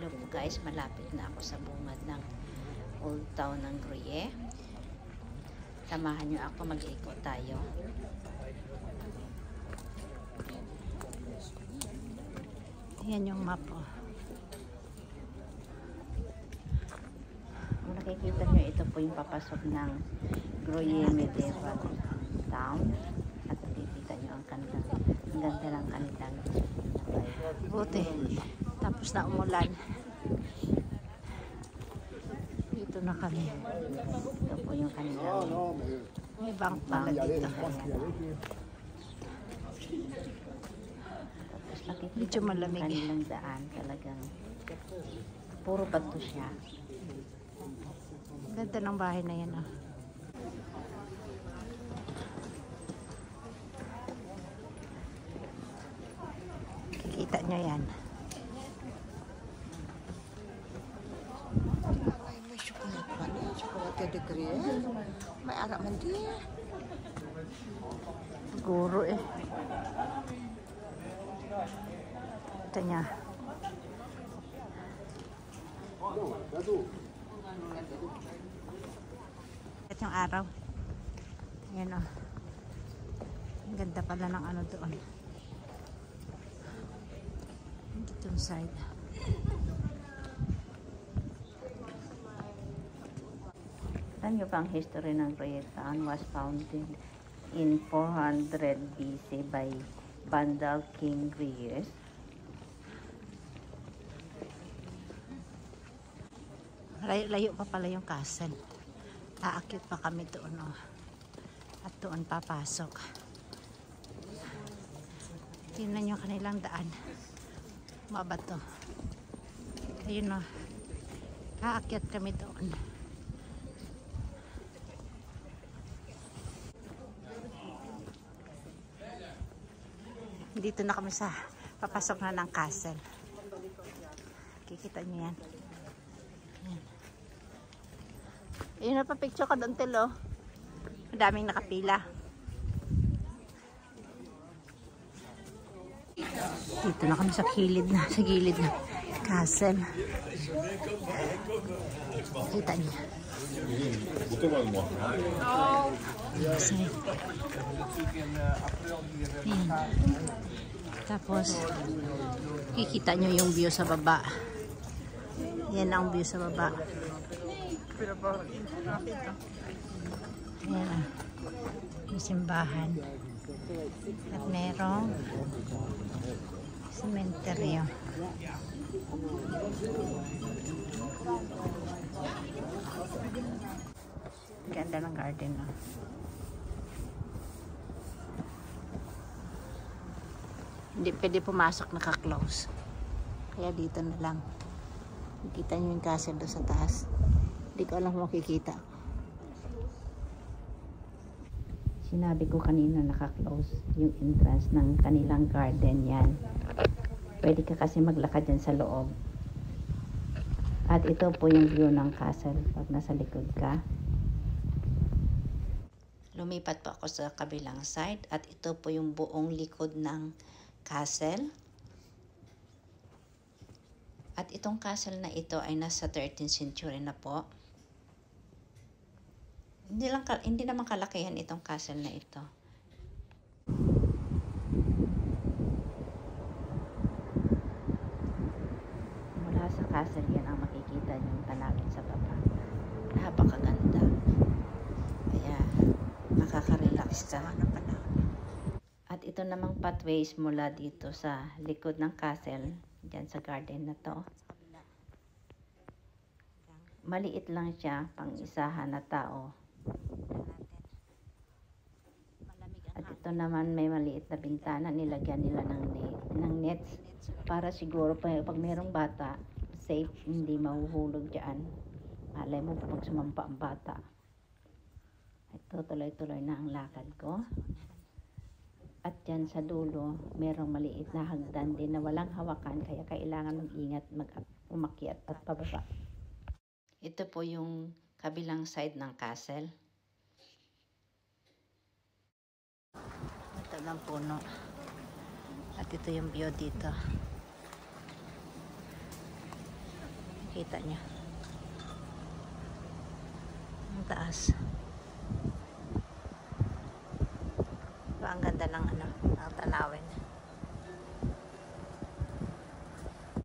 Hello po guys, malapit na ako sa bungad ng Old Town ng Gruyere. Samahan nyo ako, mag-ikot tayo. Yan yung map oh. Kung nakikita nyo, ito po yung papasok ng Gruyere Medieval Town. At nakikita nyo ang kanilang, ang ganda ng kanilang buti. Tapos na umulan. Dito na kami. Ito po yung kanilang may bank pala dito. Tapos makikita yung kanilang daan. Talagang puro bato siya. Ganda ng bahay na yan oh. Kikita nyo yan. May chocolate pa niya. Chocolate de Gruyere. May arak man din. Siguro eh. Ito niya. Ito yung araw. Ayan o. Ang ganda pala ng ano doon. Itong side. Alam nyo ba ang history ng Gruyere Town was founded in 400 BC by Vandal King Gruyere. Layo pa pala yung castle. Aakyat pa kami doon oh. At doon papasok. Tingnan nyo kanilang daan. Mabato. Ayun o. Aakyat kami doon. Dito na kami sa papasok na ng castle. Kikita nyo yan. Ayan. Ayun na pa picture ka doon tilo. Madaming nakapila. Dito na kami sa gilid na castle. Kita niyo. Tapos kikita nyo yung view sa baba. Yan ang view sa baba. Yan yung simbahan. At merong sementeryo. Ganda ng garden no? Hindi pwede pumasok, naka-close. Kaya dito na lang. Nakita nyo yung castle doon sa taas. Hindi ko alam kung makikita. Sinabi ko kanina naka-close yung entrance ng kanilang garden yan. Pwede ka kasi maglakad dyan sa loob. At ito po yung view ng castle pag nasa likod ka. Lumipat po ako sa kabilang side at ito po yung buong likod ng castle. At itong castle na ito ay nasa 13th century na po. Hindi naman kalakihan itong castle na ito. Mula sa castle yan ang makikita yung tanawin sa baba. Napakaganda. Kaya nakaka-relax ka. At ito namang pathways mula dito sa likod ng castle, dyan sa garden na to. Maliit lang siya, pang isahan na tao. At ito naman may maliit na bintana, nilagyan nila ng nets para siguro pag mayroong bata, safe, hindi mahuhulog dyan. Malay mo pag sumampa ang bata. Ito tuloy-tuloy na ang lakad ko. At dyan sa dulo, merong maliit na hagdan din na walang hawakan, kaya kailangan mag-ingat, umakyat at pababa. Ito po yung kabilang side ng castle. Ito ng puno. At ito yung view dito. Kita niyo. Ang taas. Ang ganda ng ano, ng tanawin.